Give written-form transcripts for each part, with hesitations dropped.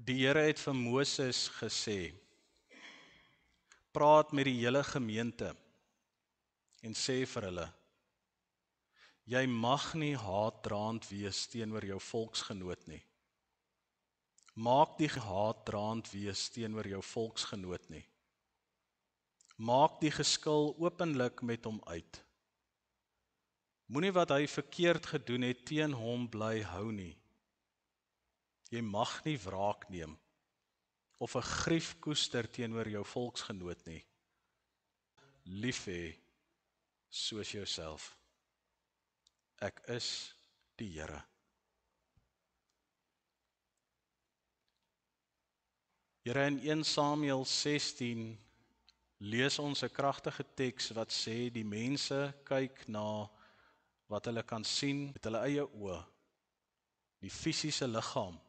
Die Here het vir Moses gesê, praat met die hele gemeente en sê vir hulle, jy mag nie haatdraand wees teenoor jou volksgenoot nie. Maak die haatdraand wees teenoor jou volksgenoot nie. Maak die geskil openlik met hom uit. Moenie wat hy verkeerd gedoen het teen hom bly hou nie. Jy mag nie wraak neem of 'n grief koester teenoor jou volksgenoot nie. Lief hê soos jouself. Ek is die Here. Here, in 1 Samuel 16 lees ons 'n kragtige teks wat sê die mense kyk na wat hulle kan sien met hulle eie oë, die fisiese liggaam.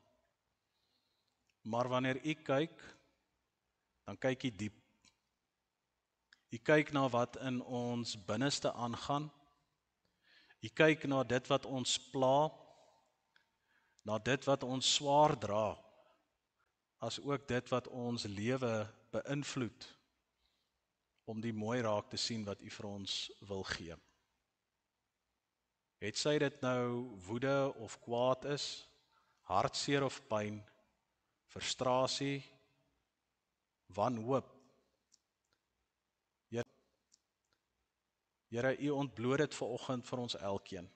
Maar wanneer u kyk, dan kyk u diep. U kyk na wat in ons binneste aangaan. U kyk na dit wat ons pla, na dit wat ons swaar dra, as ook dit wat ons lewe beïnvloed, om die mooi raak te sien wat u vir ons wil gee. Het sy dit nou woede of kwaad is, hartseer of pyn, frustrasie, wanhoop. Here, u ontbloot dit vanoggend vir ons elkeen.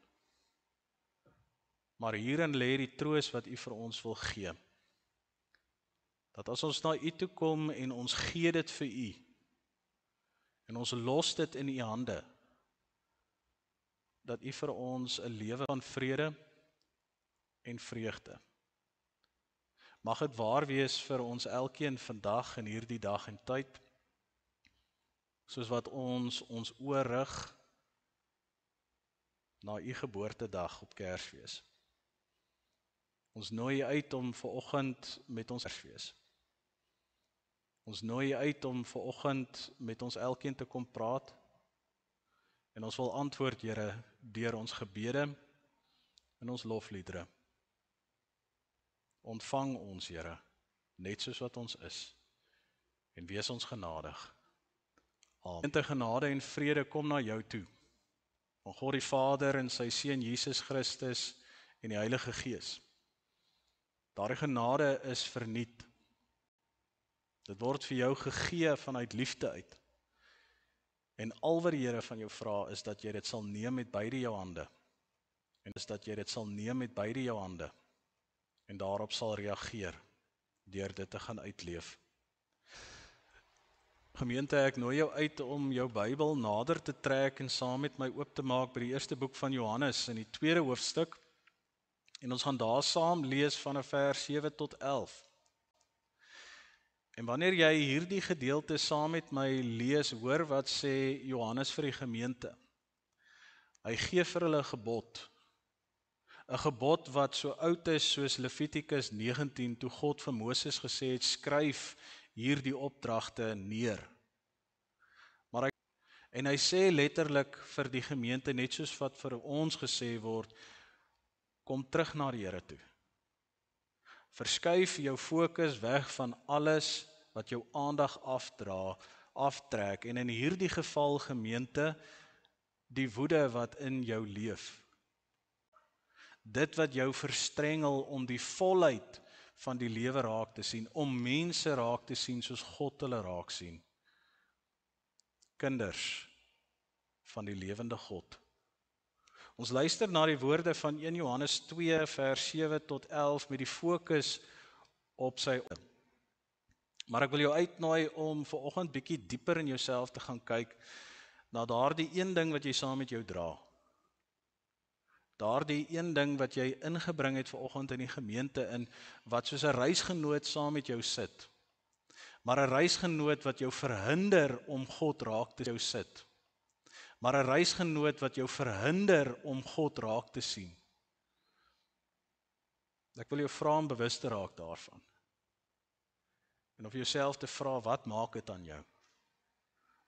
Maar hierin lê die troos wat u vir ons wil gee. Dat as ons na u toe kom en ons gee dit vir u, en ons los dit in u hande, dat u vir ons 'n lewe van vrede en vreugde. Mag dit waar wees vir ons elkeen vandag in hierdie dag en tyd, soos wat ons oë rig na u geboortedag op Kersfees. Ons nooi u uit om vanoggend met ons Kersfees. Ons nooi u uit om vanoggend met ons elkeen te kom praat, en ons wil antwoord, Here, deur ons gebede en ons lofliedere. Ontvang ons, Here, net soos wat ons is, en wees ons genadig. Amen. Te genade en vrede kom na jou toe, van God die Vader en sy Seun Jesus Christus en die Heilige Gees. Daardie genade is verniet. Dit word vir jou gegee vanuit liefde uit. En al wat die Here van jou vra is dat jy dit sal neem met beide jou hande. En daarop sal reageer deur dit te gaan uitleef. Gemeente, ek nooi jou uit om jou Bybel nader te trek en saam met my oop te maak by die eerste boek van Johannes in die 2de hoofstuk. En ons gaan daar saam lees vanaf vers 7 tot 11. En wanneer jy hierdie gedeelte saam met my lees, hoor wat sê Johannes vir die gemeente. Hy gee vir hulle 'n gebod. 'n gebod wat so oud is soos Levitikus 19, toe God vir Moses gesê het, skryf hierdie opdragte neer. En hy sê letterlik vir die gemeente, net soos wat vir ons gesê word, kom terug na die Here toe. Verskuif jou fokus weg van alles wat jou aandag aftrek, en in hierdie geval, gemeente, die woede wat in jou leef. Dit wat jou verstrengel om die volheid van die lewe raak te sien, om mense raak te sien soos God hulle raak sien. Kinders van die lewende God. Ons luister na die woorde van 1 Johannes 2 vers 7 tot 11 met die fokus op sy. Maar ek wil jou uitnooi om vanoggend bietjie dieper in jouself te gaan kyk na daardie een ding wat jy saam met jou dra. Daardie een ding wat jy ingebring het vanoggend in die gemeente in, wat soos 'n reisgenoot saam met jou sit. Maar 'n reisgenoot wat jou verhinder om God raak te jou sit. Maar 'n reisgenoot wat jou verhinder om God raak te sien. Ek wil jou vra om bewus te raak daarvan. En of jouself te vra, wat maak dit aan jou?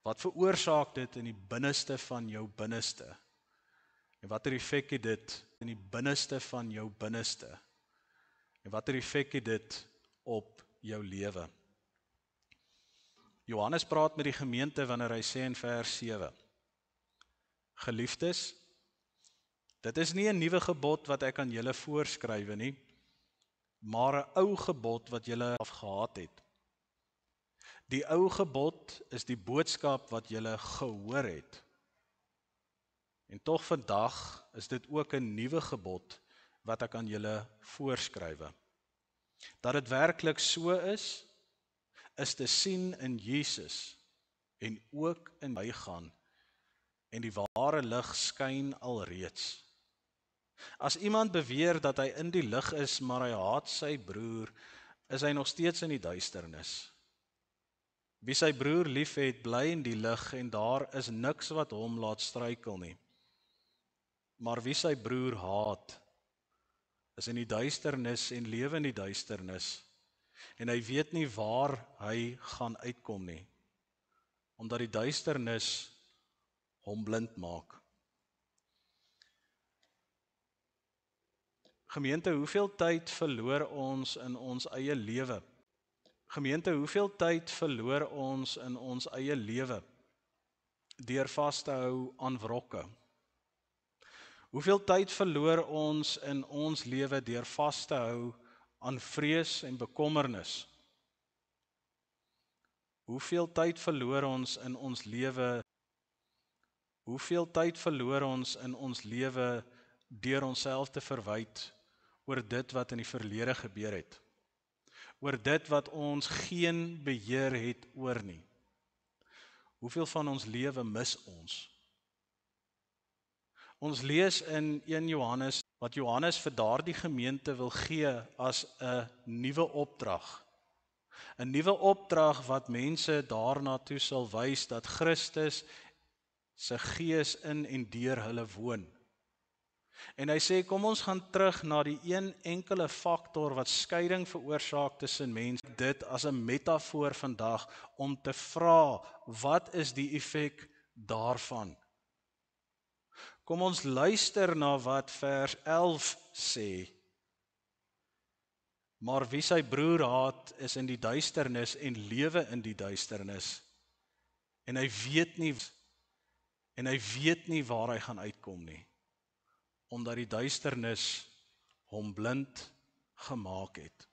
Wat veroorsaak dit in die binneste van jou binneste? En watter effek het dit in die binneste van jou binneste? En watter effek het dit op jou lewe. Johannes praat met die gemeente wanneer hy sê in vers 7, Geliefdes, dit is nie 'n nuwe gebod wat ek aan julle voorskrywe nie, maar 'n ou gebod wat julle afgehaat het. Die ou gebod is die boodskap wat julle gehoor het. En tog vandag is dit ook 'n nuwe gebod wat ek aan julle voorskrywe. Dat dit werklik so is te sien in Jesus en ook in hy gaan en die ware lig skyn alreeds. As iemand beweer dat hy in die lig is, maar hy haat sy broer, is hy nog steeds in die duisternis. Wie sy broer liefhet, bly in die lig en daar is niks wat hom laat struikel nie. Maar wie sy broer haat, is in die duisternis en lewe in die duisternis, en hy weet nie waar hy gaan uitkom nie, omdat die duisternis hom blind maak. Gemeente, hoeveel tyd verloor ons in ons eie lewe? Gemeente, hoeveel tyd verloor ons in ons eie lewe deur vas te hou aan wrokke? Hoeveel tyd verloor ons in ons lewe deur vas te hou aan vrees en bekommernis? Hoeveel tyd verloor ons in ons lewe? Hoeveel tyd verloor ons in ons lewe deur onsself te verwyd oor dit wat in die verlede gebeur het? Oor dit wat ons geen beheer het oor nie? Hoeveel van ons lewe mis ons? Ons lees in 1 Johannes wat Johannes vir daardie gemeente wil gee as 'n nuwe opdrag. 'n Nuwe opdrag wat mense daarna toe sal wys dat Christus se gees in en deur hulle woon. En hy sê, kom ons gaan terug na die een enkele faktor wat skeiding veroorsaak tussen mense. Dit as 'n metafoor vandag om te vra, wat is die effek daarvan? Kom ons luister na wat vers 11 sê. Maar wie sy broer haat, is in die duisternis en lewe in die duisternis. En hy weet nie waar hy gaan uitkom nie, omdat die duisternis hom blind gemaak het.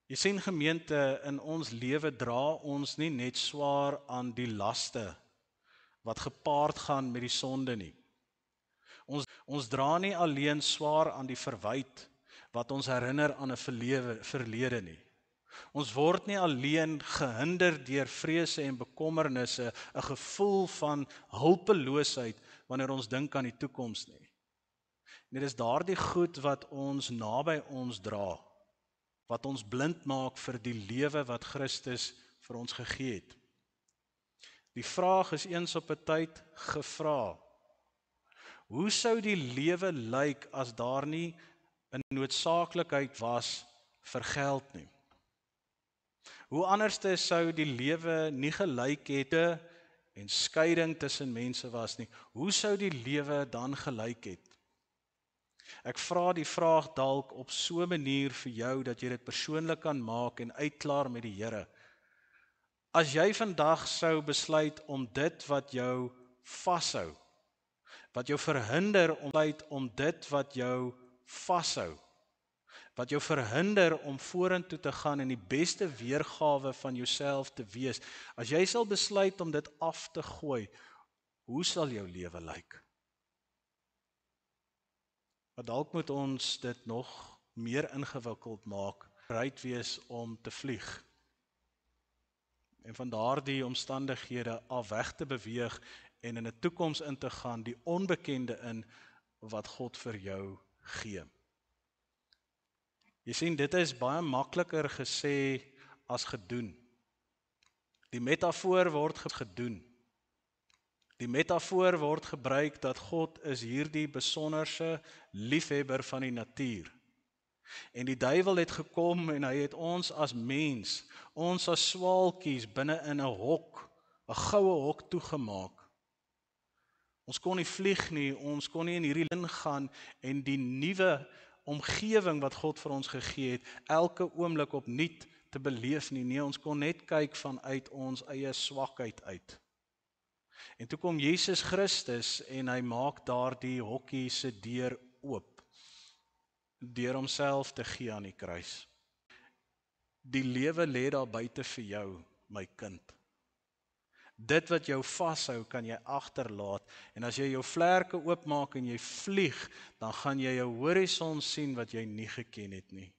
Jy sien gemeente, in ons lewe dra ons nie net swaar aan die laste wat gepaard gaan met die sonde nie. Ons dra nie alleen swaar aan die verwyte wat ons herinner aan 'n verlede nie. Ons word nie alleen gehinder deur vrese en bekommernisse, 'n gevoel van hulpeloosheid wanneer ons dink aan die toekoms nie. Dit is daardie goed wat ons naby ons dra, wat ons blind maak vir die lewe wat Christus vir ons gegee het. Die vraag is eens op 'n tyd gevra: hoe sou die lewe lyk as daar nie 'n noodsaaklikheid was vir geld nie? Hoe anderste sou die lewe nie gelyk het en skeiding tussen mense was nie? Hoe sou die lewe dan gelyk het? Ek vra die vraag dalk op so 'n manier vir jou dat jy dit persoonlik kan maak en uitklaar met die Here. As jy vandag sou besluit om dit wat jou vashou, wat jou verhinder om dit wat jou vashou, wat jou verhinder om vorentoe te gaan en die beste weergawe van jouself te wees, as jy sal besluit om dit af te gooi, hoe sal jou lewe lyk? Maar dalk moet ons dit nog meer ingewikkeld maak, bereid wees om te vlieg en van daardie omstandighede af weg te beweeg en in 'n toekoms in te gaan, die onbekende in wat God vir jou gee. Jy sien, dit is baie makliker gesê as gedoen. Die metafoor word gedoen. Die metafoor word gebruik dat God is hierdie besonderse liefhebber van die natuur. En die duiwel het gekom en hy het ons as mens, ons as swaalkies binne in 'n hok, 'n goue hok toegemaak. Ons kon nie vlieg nie, ons kon nie in hierdie lyn gaan en die nuwe omgewing wat God vir ons gegee het, elke oomblik opnuut te beleef nie. Nee, ons kon net kyk vanuit ons eie swakheid uit. En toe kom Jesus Christus en hy maak daardie hokkie se deur oop, deur homself te gee aan die kruis. Die lewe lê daar buite vir jou, my kind. Dit wat jou vashou, kan jy agterlaat, en as jy jou vlerke oopmaak en jy vlieg, dan gaan jy jou horison sien wat jy nie geken het nie.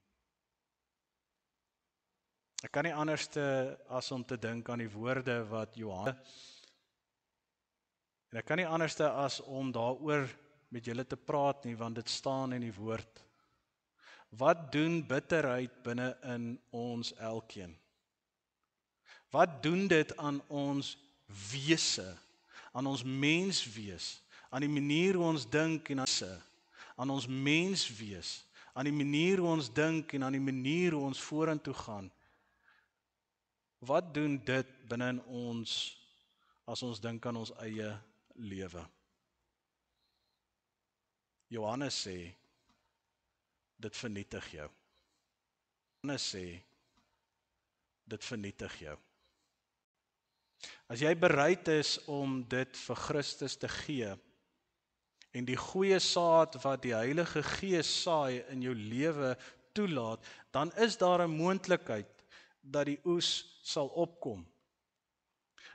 Ek kan nie anderste as om te dink aan die woorde wat Johannes, en ek kan nie anderste as om daaroor met julle te praat nie, want dit staan in die woord. Wat doen bitterheid binne in ons elkeen? Wat doen dit aan ons wese, aan ons menswees, aan die manier hoe ons dink en aan ons menswees, aan die manier hoe ons dink en aan die manier hoe ons vorentoe gaan? Wat doen dit binne in ons as ons dink aan ons eie lewe? Johannes sê, dit vernietig jou. Johannes sê, dit vernietig jou. As jy bereid is om dit vir Christus te gee, en die goeie saad wat die Heilige Gees saai in jou lewe toelaat, dan is daar 'n moontlikheid dat die oes sal opkom.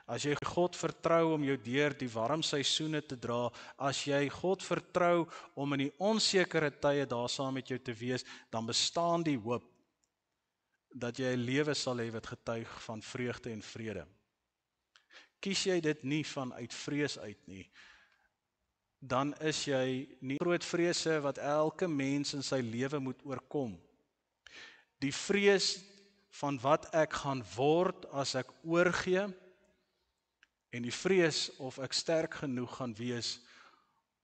As jy God vertrou om jou deur die warm seisoene te dra, as jy God vertrou om in die onsekere tye daar saam met jou te wees, dan bestaan die hoop dat jy 'n lewe sal hê wat getuig van vreugde en vrede. Kies jy dit nie vanuit vrees uit nie, dan is jy nie groot vrese wat elke mens in sy lewe moet oorkom. Die vrees van wat ek gaan word as ek oorgee, en die vrees of ek sterk genoeg gaan wees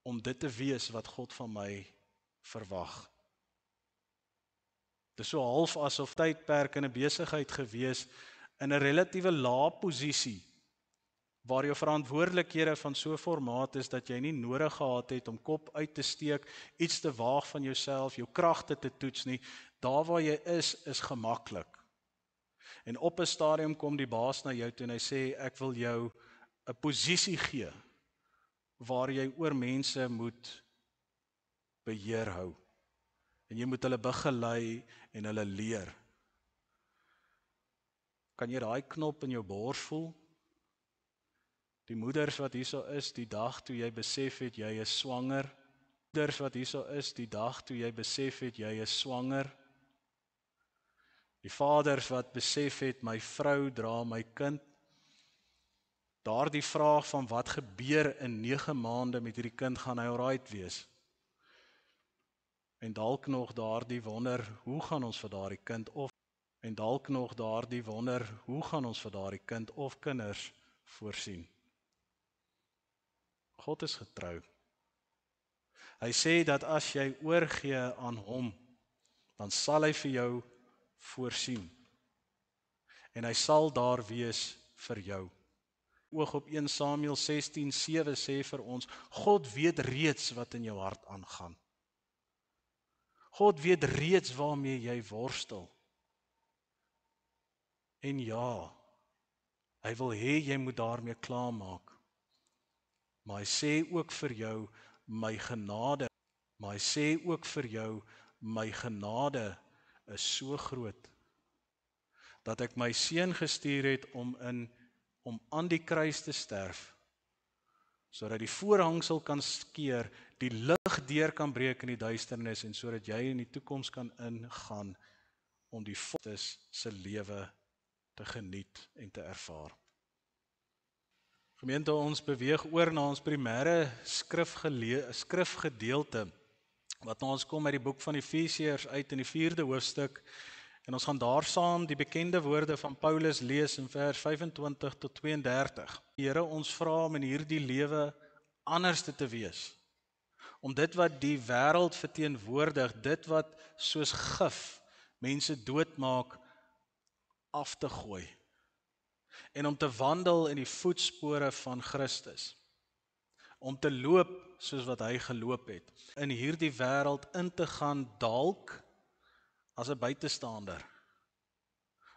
om dit te wees wat God van my verwag. Dit is so half asof tydperk in 'n besigheid gewees in 'n relatiewe lae posisie, waar jou verantwoordelikhede van so 'n formaat is dat jy nie nodig gehad het om kop uit te steek, iets te waag van jouself, jou kragte te toets nie. Daar waar jy is gemaklik. En op 'n stadium kom die baas na jou toe en hy sê, ek wil jou 'n posisie gee waar jy oor mense moet beheer hou. En jy moet hulle begelei en hulle leer. Kan jy daai knop in jou bors voel? Die moeders wat hierso is, die dag toe jy besef het jy is swanger. Moeders wat hierso is, die dag toe jy besef het jy is swanger. Die vaders wat besef het my vrou dra my kind. Daardie vraag van wat gebeur in 9 maande met hierdie kind, gaan hy alright wees? En dalk nog daardie wonder, hoe gaan ons vir daardie kind of kinders voorsien? God is getrou. Hy sê dat as jy oorgee aan hom, dan sal hy vir jou voorsien. En hy sal daar wees vir jou. Oog op 1 Samuel 16:7 sê vir ons, God weet reeds wat in jou hart aangaan. God weet reeds waarmee jy worstel. En ja, hy wil hê jy moet daarmee klaarmaak. Maar hy sê ook vir jou, my genade is so groot, dat ek my seun gestuur het om aan die kruis te sterf, sodat die voorhangsel kan skeur, die lig deur kan breek in die duisternis, en sodat jy in die toekoms kan ingaan, om die voltes se lewe te geniet en te ervaar. Gemeente, ons beweeg oor na ons primêre skrifgedeelte, wat ons kom uit die boek van Efesiërs uit in die 4de hoofstuk, en ons gaan daar saam die bekende woorde van Paulus lees in vers 25 tot 32. Die Here ons vra om in hierdie lewe anders te wees, om dit wat die wêreld verteenwoordig, dit wat soos gif mense doodmaak, af te gooi, en om te wandel in die voetspore van Christus, om te loop soos wat hy geloop het, in hierdie wêreld in te gaan dalk as 'n buitestander,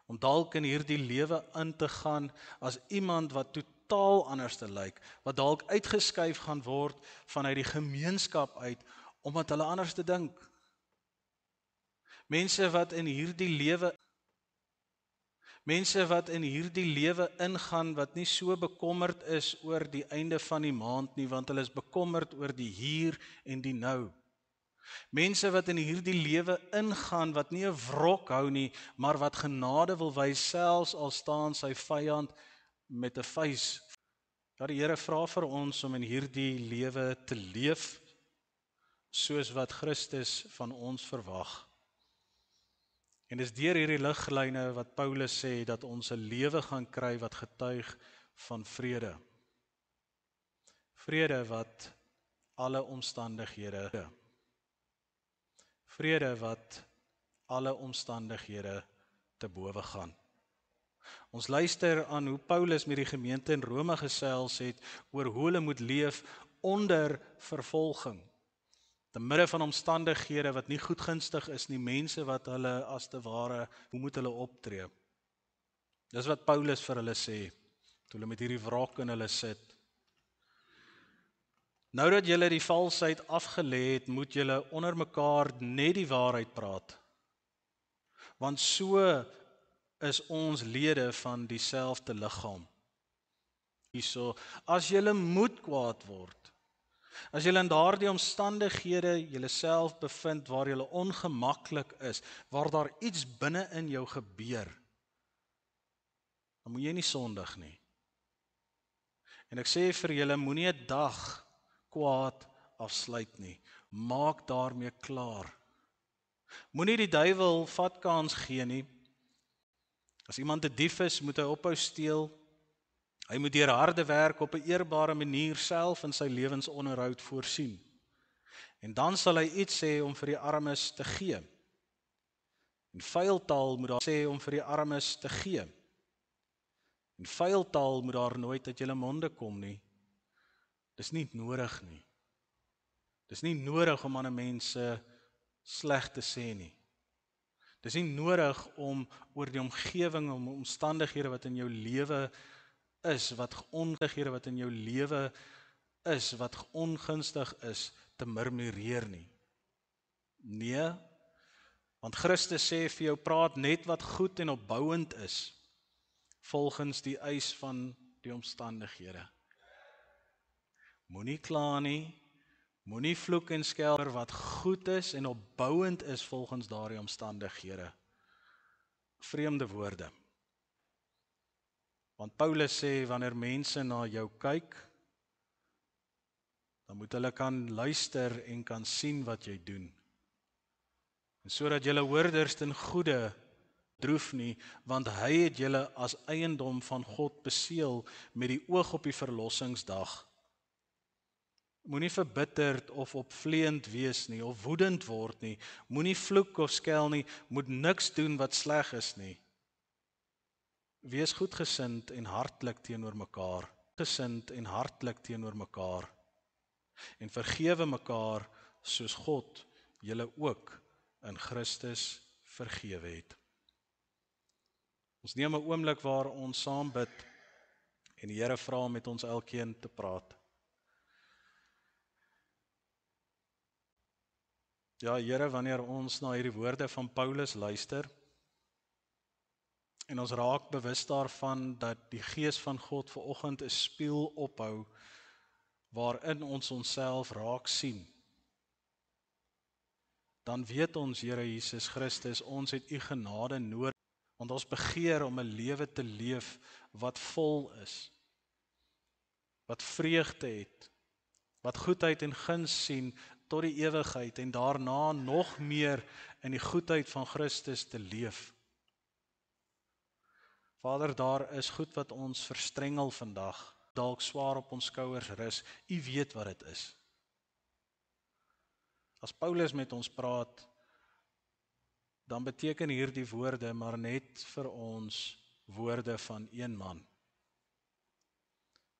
om dalk in hierdie lewe in te gaan as iemand wat totaal anders te lyk, wat dalk uitgeskuif gaan word vanuit die gemeenskap uit, omdat hulle anders te dink. Mense wat in hierdie lewe ingaan, wat nie so bekommerd is oor die einde van die maand nie, want hulle is bekommerd oor die hier en die nou. Mense wat in hierdie lewe ingaan, wat nie 'n wrok hou nie, maar wat genade wil wys, selfs al staan sy vyand met 'n vuis. Ja, die Here vra vir ons om in hierdie lewe te leef, soos wat Christus van ons verwag. En dis deur hierdie liglyne wat Paulus sê, dat ons 'n lewe gaan kry wat getuig van vrede. Vrede wat alle omstandighede te bowe gaan. Ons luister aan hoe Paulus met die gemeente in Rome gesels het oor hoe hulle moet leef onder vervolging. Te midde van omstandighede wat nie goedgunstig is nie, mense wat hulle as te ware, hoe moet hulle optree? Dis wat Paulus vir hulle sê, toe hulle met hierdie wrok in hulle sit. Nou dat julle die valsheid afgelê het, moet julle onder mekaar net die waarheid praat. Want so is ons lede van dieselfde liggaam. Hierso, as julle moet kwaad word, as julle in daardie omstandighede julleself bevind waar julle ongemaklik is, waar daar iets binne in jou gebeur, dan moet jy nie sondig nie. En ek sê vir julle, moenie 'n dag kwaad afsluit nie. Maak daarmee klaar. Moenie die duiwel vatkans gee nie. As iemand 'n dief is, moet hy ophou steel. Hy moet deur harde werk op 'n eerbare manier self in sy lewensonderhoud voorsien. En dan sal hy iets sê om vir die armes te gee. En vuil taal moet daar sê om vir die armes te gee. En vuil taal moet daar nooit uit julle monde kom nie. Dis nie nodig nie. Dis nie nodig om ander mense sleg te sê nie. Dis nie nodig om oor die omgewing, om omstandighede wat in jou lewe is, wat ongunstig is, te murmureer nie. Nee, want Christus sê vir jou, praat net wat goed en opbouend is, volgens die eis van die omstandighede. Moenie kla nie, moenie vloek en skel wat goed is en opbouend is volgens daardie omstandighede. Vreemde woorde. Want Paulus sê, wanneer mense na jou kyk, dan moet hulle kan luister en kan sien wat jy doen. En sodat julle hoorders ten goeie droef nie, want hy het julle as eiendom van God beseël met die oog op die verlossingsdag. Moenie verbitterd of opvleend wees nie, of woedend word nie, moenie vloek of skel nie, moet niks doen wat sleg is nie. Wees goedgesind en hartlik teenoor mekaar, en vergewe mekaar soos God julle ook in Christus vergewe het. Ons neem 'n oomblik waar ons saam bid en die Here vra om met ons elkeen te praat. Ja, Here, wanneer ons na hierdie woorde van Paulus luister, en ons raak bewus daarvan dat die Gees van God vanoggend 'n spieël ophou, waarin ons onsself raak sien, dan weet ons, Here Jesus Christus, ons het U genade nodig, want ons begeer om 'n lewe te leef wat vol is, wat vreugde het, wat goedheid en guns sien tot die ewigheid en daarna nog meer in die goedheid van Christus te leef. Vader, daar is goed wat ons verstrengel vandag, dalk swaar op ons skouers rus. U weet wat dit is. As Paulus met ons praat, dan beteken hierdie woorde maar net vir ons woorde van een man.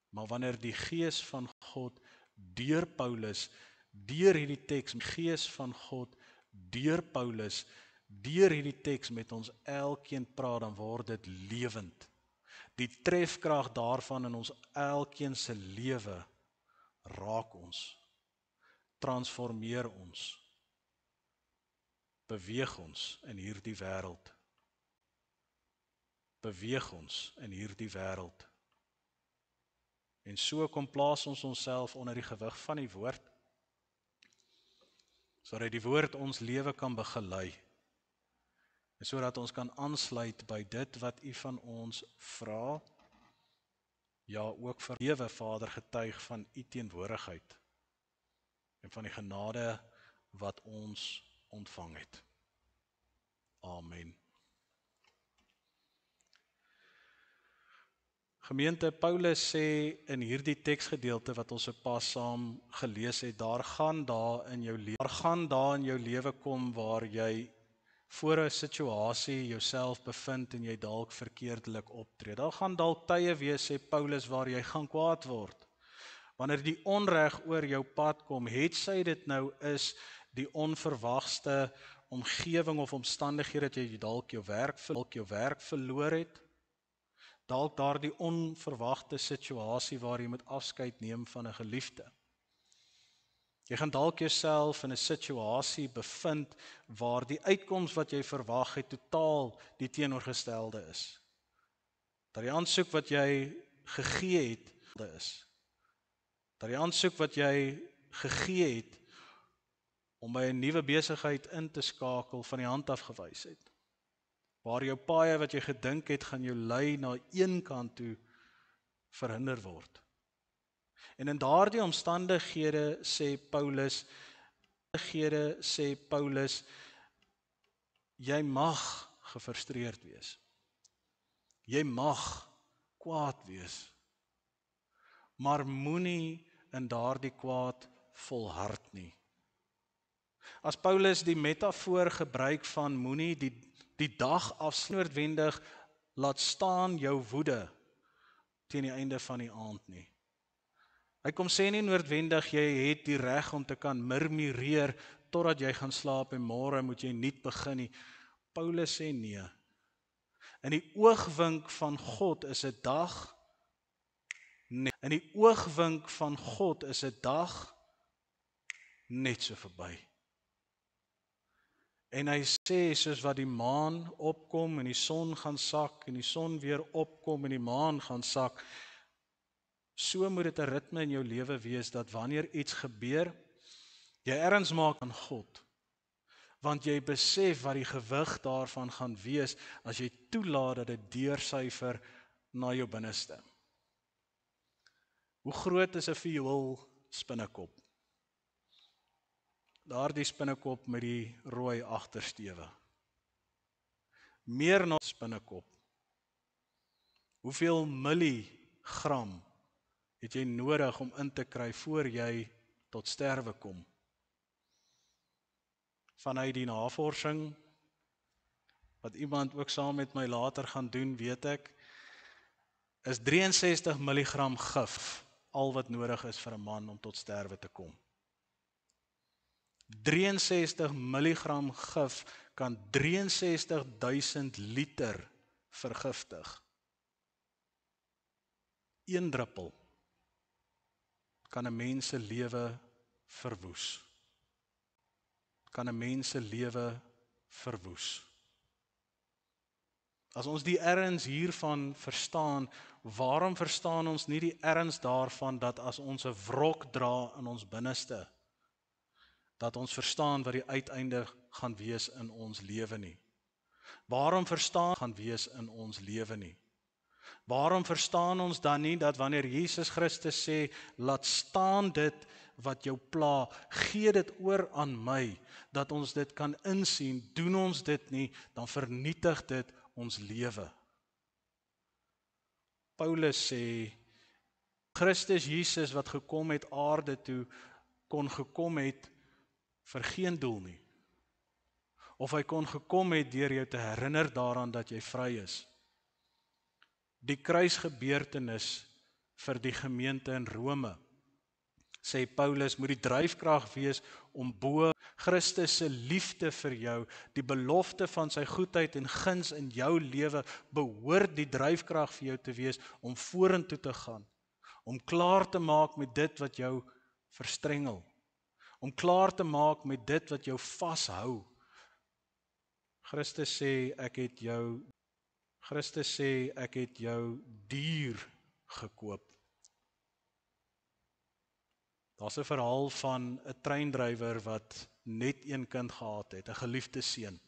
Maar wanneer die Gees van God deur Paulus, deur hierdie teks, Gees van God, deur Paulus, deur hierdie teks met ons elkeen praat, dan word dit lewend. Die trefkrag daarvan in ons elkeen se lewe raak ons, transformeer ons, beweeg ons in hierdie wêreld. Beweeg ons in hierdie wêreld. En so kom plaas ons onsself onder die gewig van die woord, sodat die woord ons lewe kan begelei, en sodat ons kan aansluit by dit wat U van ons vra, ja ook vir lewe, Vader, getuig van U teenwoordigheid, en van die genade wat ons ontvang het. Amen. Gemeente, Paulus sê in hierdie teksgedeelte wat ons sopas saam gelees het, daar gaan dae in jou lewe kom waar jy voor 'n situasie jouself bevind en jy dalk verkeerdelik optree. Daar gaan dalk tye wees, sê Paulus, waar jy gaan kwaad word. Wanneer die onreg oor jou pad kom, het sy dit nou is die onverwagste omgewing of omstandighede dat jy dalk jou werk verloor het, dalk daardie onverwagte situasie waar jy moet afskeid neem van 'n geliefde. Jy gaan dalk jouself in 'n situasie bevind waar die uitkoms wat jy verwag het totaal die teenoorgestelde is. Dat die aansoek wat jy gegee het is. Dat die aansoek wat jy gegee het om by 'n nuwe besigheid in te skakel van die hand af gewys het. Waar jou paaie wat jy gedink het gaan jou lei na een kant toe verhinder word. En in daardie omstandighede sê Paulus, jy mag gefrustreerd wees. Jy mag kwaad wees. Maar moenie in daardie kwaad volhard nie. As Paulus die metafoor gebruik van moenie die dag noodwendig laat staan jou woede teen die einde van die aand nie. Hy kom sê nie noodwendig jy het die reg om te kan murmureer totdat jy gaan slaap en môre moet jy nuut begin nie. Paulus sê nee. In die oogwink van God is 'n dag In die oogwink van God is 'n dag net so verby. En hy sê, soos wat die maan opkom en die son gaan sak en die son weer opkom en die maan gaan sak, so moet dit 'n ritme in jou lewe wees dat wanneer iets gebeur, jy erns maak aan God. Want jy besef wat die gewig daarvan gaan wees as jy toelaat dat dit deursyfer na jou binneste. Hoe groot is 'n viool spinnekop? Daardie spinnekop met die rooi agtersteewe. Meer na spinnekop. Hoeveel milligram het jy nodig om in te kry voor jy tot sterwe kom? Vanuit die navorsing, wat iemand ook saam met my later gaan doen, weet ek, is 63 milligram gif al wat nodig is vir 'n man om tot sterwe te kom. 63 milligram gif kan 63.000 liter vergiftig. Een druppel kan 'n mens se lewe verwoes. Kan 'n mens se lewe verwoes. As ons die erns hiervan verstaan, waarom verstaan ons nie die erns daarvan dat as ons 'n wrok dra in ons binneste, dat ons verstaan wat die uiteinde gaan wees in ons lewe nie? Waarom verstaan gaan wees in ons lewe nie? Waarom verstaan ons dan nie dat wanneer Jesus Christus sê, laat staan dit wat jou pla, gee dit oor aan my, dat ons dit kan insien, doen ons dit nie, dan vernietig dit ons lewe. Paulus sê, Christus Jesus wat gekom het aarde toe, kon gekom het vir geen doel nie. Of hy kon gekom het deur jou te herinner daaraan dat jy vry is. Die kruisgebeurtenis vir die gemeente in Rome sê Paulus, moet die dryfkrag wees om bo Christus se liefde vir jou, die belofte van sy goedheid en guns in jou lewe, behoort die dryfkrag vir jou te wees om vorentoe te gaan, om klaar te maak met dit wat jou verstrengel, om klaar te maak met dit wat jou vashou. Christus sê ek het jou duur gekoop. Daar's 'n verhaal van 'n treindrywer wat net een kind gehad het, 'n geliefde seun.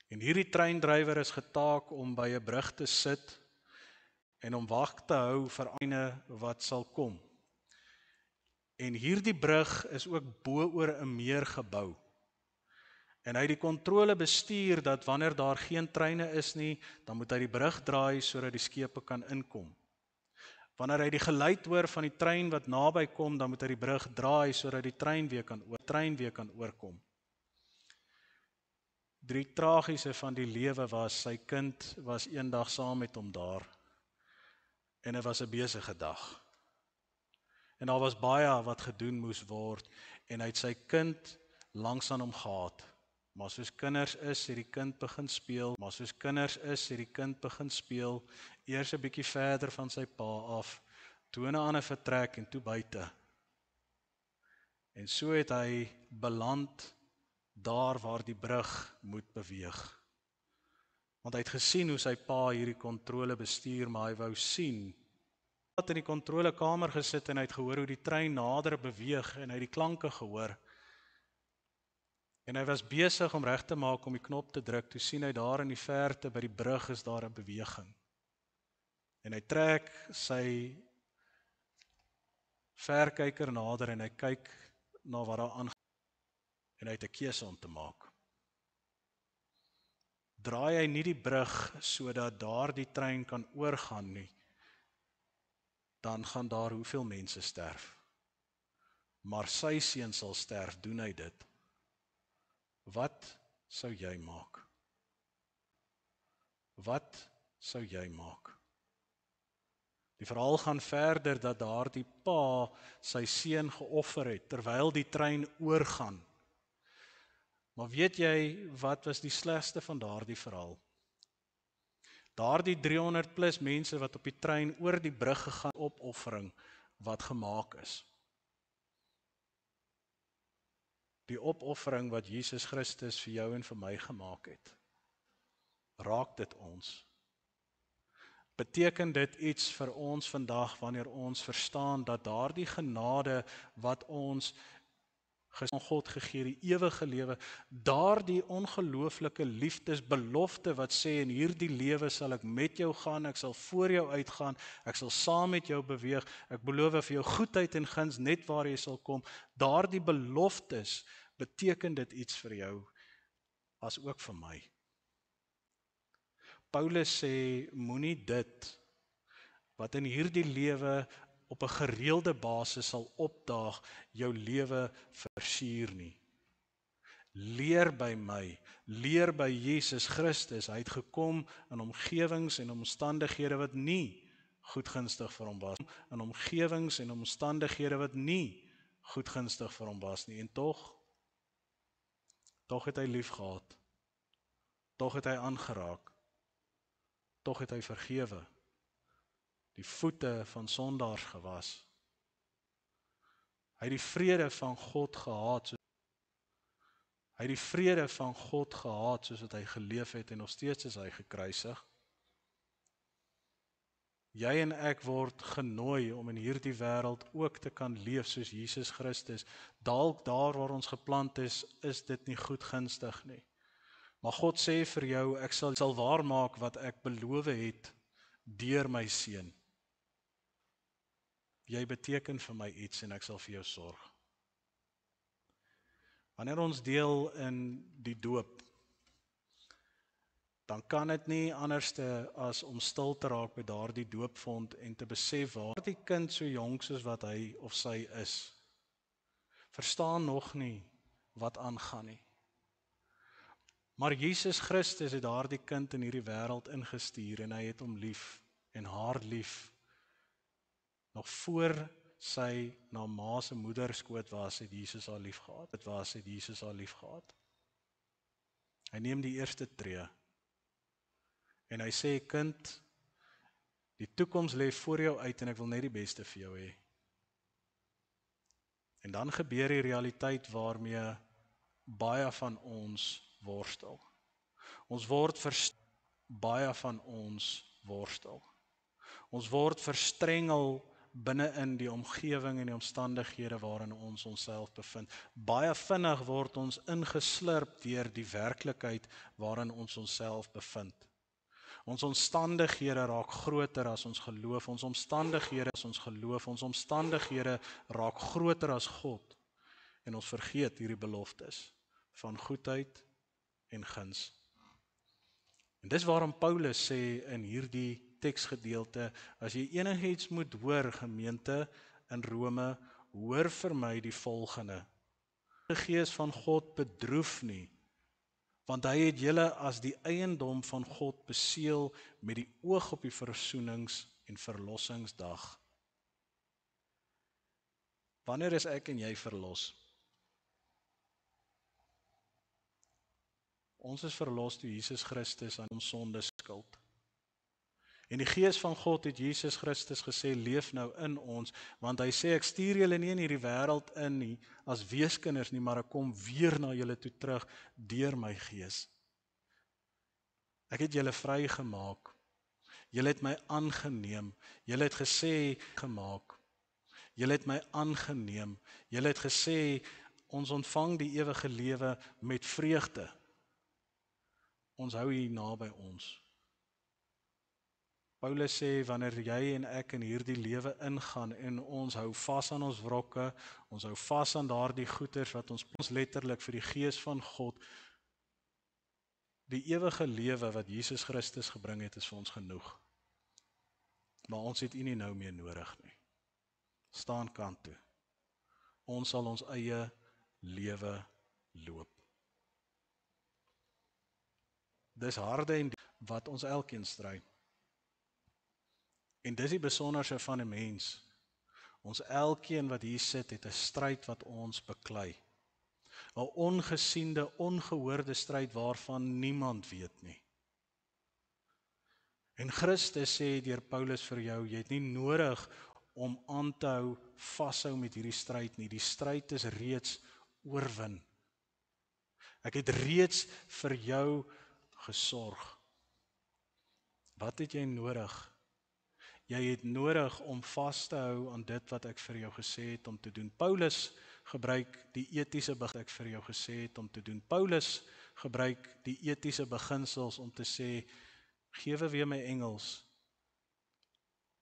En hierdie treindrywer is getaak om by 'n brug te sit en om wag te hou vir ander wat sal kom. En hierdie brug is ook bo oor 'n meer gebou. En hy het die kontrole bestuur dat wanneer daar geen treine is nie, dan moet hy die brug draai sodat die skepe kan inkom. Wanneer hy die geluid hoor van die trein wat naby kom, dan moet hy die brug draai sodat die trein weer kan oorkom. Die tragiese van die lewe was, sy kind was eendag saam met hom daar. En dit was 'n besige dag. En daar was baie wat gedoen moes word, en hy het sy kind langs aan hom gehad. Maar soos kinders is, het die kind begin speel, eers 'n bietjie verder van sy pa af, toe in 'n ander vertrek en toe buite. En so het hy beland daar waar die brug moet beweeg. Want hy het gesien hoe sy pa hierdie kontrole bestuur, maar hy wou sien. Hy het in die kontrolekamer gesit en hy het gehoor hoe die trein nader beweeg en hy het die klanke gehoor. En hy was besig om reg te maak om die knop te druk, toe sien hy daar in die verte by die brug is daar 'n beweging. En hy trek sy verkyker nader en hy kyk na wat daar aangaan. En hy het 'n keuse om te maak. Draai hy nie die brug sodat daar die trein kan oorgaan nie, dan gaan daar hoeveel mense sterf. Maar sy seun sal sterf, doen hy dit. Wat sou jy maak? Wat sou jy maak? Die verhaal gaan verder dat daardie pa sy seun geoffer het terwyl die trein oorgaan. Maar weet jy wat was die slegste van daardie verhaal? Daardie 300 plus mense wat op die trein oor die brug gegaan, opoffering wat gemaak is. Die opoffering wat Jesus Christus vir jou en vir my gemaak het. Raak dit ons? Beteken dit iets vir ons vandag wanneer ons verstaan dat daardie genade wat ons aan God gegee, die ewige lewe, daardie ongelooflike liefdesbelofte wat sê in hierdie lewe sal ek met jou gaan, ek sal voor jou uitgaan, ek sal saam met jou beweeg, ek beloof vir jou goedheid en guns net waar jy sal kom, daardie beloftes, beteken dit iets vir jou as ook vir my. Paulus sê, moenie dit wat in hierdie lewe op 'n gereelde basis sal opdaag, jou lewe versuur nie. Leer by my, leer by Jesus Christus. Hy het gekom in omgewings en omstandighede wat nie goedgunstig vir hom was. In omgewings en omstandighede wat nie goedgunstig vir hom was nie. En tog het hy lief gehad. Tog het hy aangeraak. Tog het hy vergewe. Die voete van sondaars gewas. Hy het die vrede van God gehad. Hy het die vrede van God gehad soos wat hy geleef het en nog steeds is hy gekruisig. Jy en ek word genooi om in hierdie wêreld ook te kan leef soos Jesus Christus. Dalk daar waar ons geplant is dit nie goedgunstig nie. Maar God sê vir jou, ek sal waarmaak wat ek beloof het deur my seun. Jy beteken vir my iets en ek sal vir jou sorg. Wanneer ons deel in die doop, dan kan dit nie anderste as om stil te raak by daardie doopvond en te besef waar die kind so jonk soos wat hy of sy is, verstaan nog nie wat aangaan nie. Maar Jesus Christus het daardie kind in hierdie wêreld ingestuur en hy het hom lief en haar lief. Nog voor sy na ma se moederskoot was, het Jesus haar liefgehad. Hy neem die eerste tree en hy sê, kind, die toekoms lê voor jou uit en ek wil net die beste vir jou hê. En dan gebeur die realiteit waarmee baie van ons worstel. Baie van ons worstel. Ons word verstrengel binne in die omgewing en die omstandighede waarin ons onsself bevind. Baie vinnig word ons ingeslurp deur die werklikheid waarin ons onsself bevind. Ons omstandighede raak groter as ons geloof. Ons omstandighede raak groter as God. En ons vergeet hierdie beloftes van goedheid en guns. En dis waarom Paulus sê in hierdie teksgedeelte, as jy enigiets moet hoor, gemeente in Rome, hoor vir my die volgende. Die Gees van God bedroef nie, want hy het julle as die eiendom van God beseël met die oog op die versoenings- en verlossingsdag. Wanneer is ek en jy verlos? Ons is verlos toe Jesus Christus aan ons sonde skuld. En die Gees van God het Jesus Christus gesê, leef nou in ons, want hy sê, ek stuur julle nie in hierdie wêreld in nie, as weeskinders nie, maar ek kom weer na julle toe terug, deur my Gees. Ek het julle vrygemaak, julle het my aangeneem, julle het gesê, julle het my aangeneem, julle het gesê, ons ontvang die ewige lewe met vreugde. Ons hou hier naby ons. Paulus sê, wanneer jy en ek in hierdie lewe ingaan en ons hou vas aan ons wrokke, ons hou vas aan daardie goeders wat ons letterlik vir die Gees van God, die ewige lewe wat Jesus Christus gebring het, is vir ons genoeg. Maar ons het U nie nou meer nodig nie. Staan kant toe. Ons sal ons eie lewe loop. Dis harde en wat ons elkeen stry. En dis die besonderse van 'n mens. Ons elkeen wat hier sit, het 'n stryd wat ons beklei. 'n Ongesiende, ongehoorde stryd waarvan niemand weet nie. En Christus sê deur Paulus vir jou, jy het nie nodig om aan te hou, vashou met hierdie stryd nie. Die stryd is reeds oorwin. Ek het reeds vir jou gesorg. Wat het jy nodig? Jy het nodig om vas te hou aan dit wat ek vir jou gesê het om te doen. Paulus gebruik die etiese beginsels om te sê, gewe weer my Engels,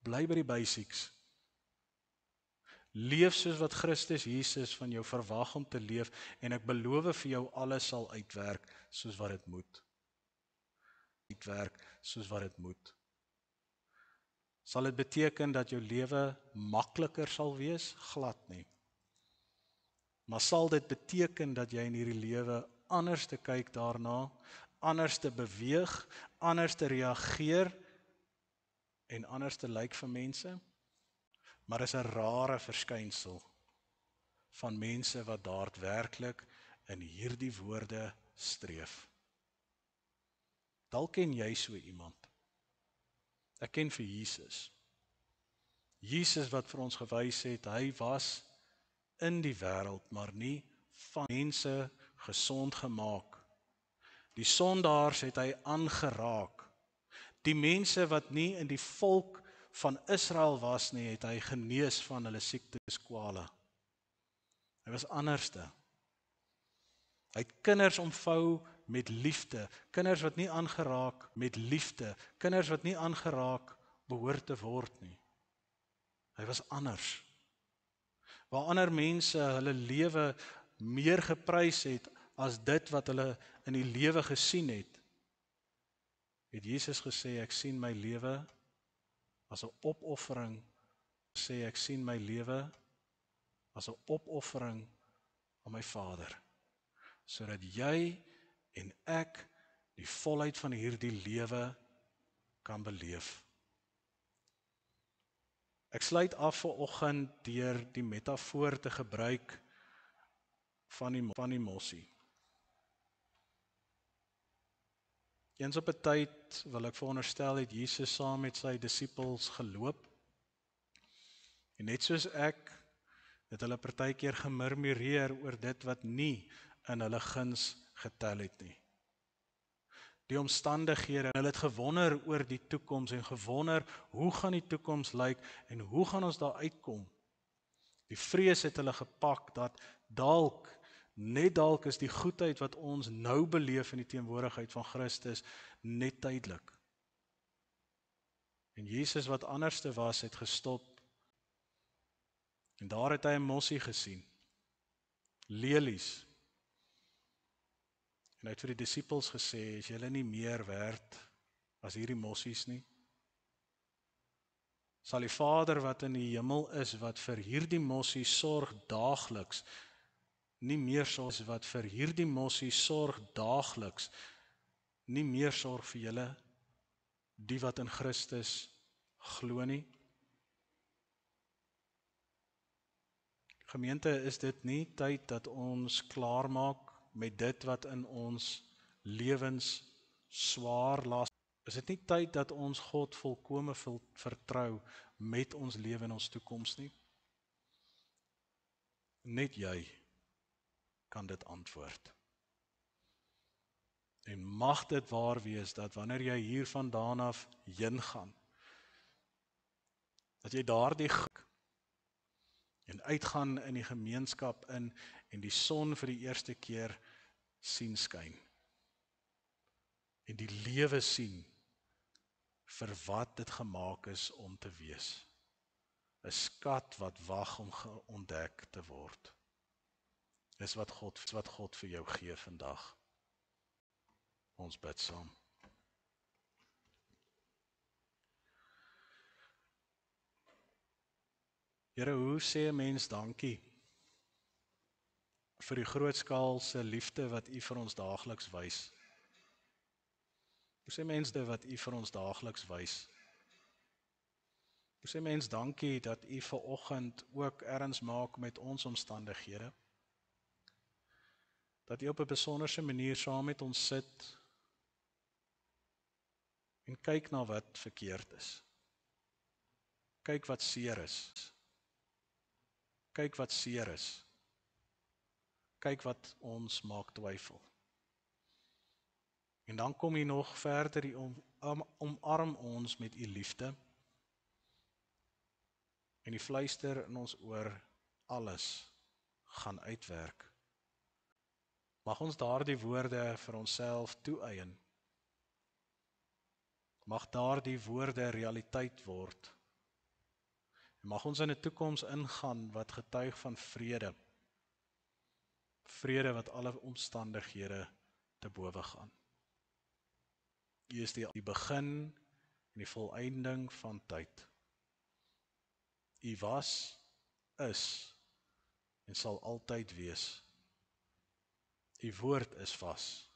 bly by die basics. Leef soos wat Christus Jesus van jou verwag om te leef, en ek beloof vir jou, alles sal uitwerk soos wat dit moet. Sal dit beteken dat jou lewe makliker sal wees? Glad nie. Maar sal dit beteken dat jy in hierdie lewe anders te kyk daarna, anders te beweeg, anders te reageer en anders te lyk vir mense? Maar is 'n rare verskynsel van mense wat daadwerklik in hierdie woorde streef. Dalk ken jy so iemand. Ek ken vir Jesus. Jesus wat vir ons gewys het, hy was in die wêreld, maar nie van mense gesond gemaak. Die sondaars het hy aangeraak. Die mense wat nie in die volk van Israel was nie, het hy genees van hulle siektes, kwale. Hy was anderste. Hy het kinders omvou met liefde, kinders wat nie aangeraak met liefde, kinders wat nie aangeraak behoort te word nie. Hy was anders. Waar ander mense hulle lewe meer geprys het as dit wat hulle in die lewe gesien het, het Jesus gesê, ek sien my lewe as 'n opoffering, ek sien my lewe as 'n opoffering aan my Vader, sodat jy en ek die volheid van hierdie lewe kan beleef. Ek sluit af vanoggend deur die metafoor te gebruik van die mossie. Eens op 'n tyd, wil ek veronderstel, het Jesus saam met sy disippels geloop. En net soos ek, het hulle partykeer gemurmureer oor dit wat nie in hulle guns getel het nie. Die omstandighede, en hulle het gewonder oor die toekoms en gewonder, hoe gaan die toekoms lyk en hoe gaan ons daar uitkom? Die vrees het hulle gepak dat net dalk is die goedheid wat ons nou beleef in die teenwoordigheid van Christus net tydelik. En Jesus wat anderste was, het gestop. En daar het hy 'n mossie gesien. Lelies. En hy het vir die disippels gesê, is julle nie meer werd as hierdie mossies nie? Sal die Vader wat in die hemel is, wat vir hierdie mossie sorg daagliks, nie meer sorg wat vir hierdie mossie sorg daagliks, nie meer sorg vir julle, die wat in Christus glo nie? Gemeente, is dit nie tyd dat ons klaarmaak met dit wat in ons lewens swaar las? Is dit nie tyd dat ons God volkome vertrou met ons lewe en ons toekoms nie? Net jy kan dit antwoord. En mag dit waar wees dat wanneer jy hier vandaan af heen gaan, dat jy daardie en uitgaan in die gemeenskap in en die son vir die eerste keer sien skyn. En die lewe sien vir wat dit gemaak is om te wees. 'n Skat wat wag om ontdek te word. Dis wat God vir jou gee vandag. Ons bid saam. Here, hoe sê 'n mens dankie vir die grootskaalse liefde wat U vir ons daagliks wys? Hoe sê mens dit wat U vir ons daagliks wys? Hoe sê mens dankie dat U vanoggend ook erns maak met ons omstandighede? Dat U op 'n besonderse manier saam met ons sit en kyk na wat verkeerd is. Kyk wat seer is. Kyk wat seer is. Kyk wat ons maak twyfel. En dan kom U nog verder, U omarm ons met U liefde. En U fluister in ons oor, alles gaan uitwerk. Mag ons daardie woorde vir onsself toeëien. Mag daardie woorde realiteit word. En mag ons in 'n toekoms ingaan wat getuig van vrede. Vrede wat alle omstandighede te bowe gaan. U is die begin en die volëinding van tyd. U was, is en sal altyd wees. U woord is vas.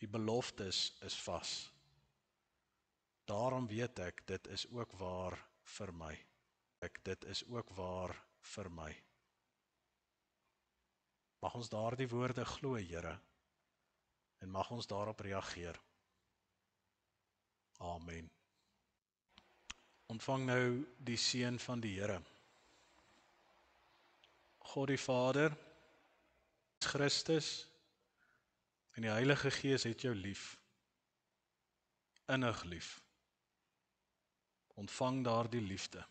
U beloftes is vas. Daarom weet ek, dit is ook waar vir my. Dit is ook waar vir my. Mag ons daardie woorde glo, Here, en mag ons daarop reageer. Amen. Ontvang nou die seën van die Here. God die Vader, Christus en die Heilige Gees het jou lief. Innig lief. Ontvang daardie liefde.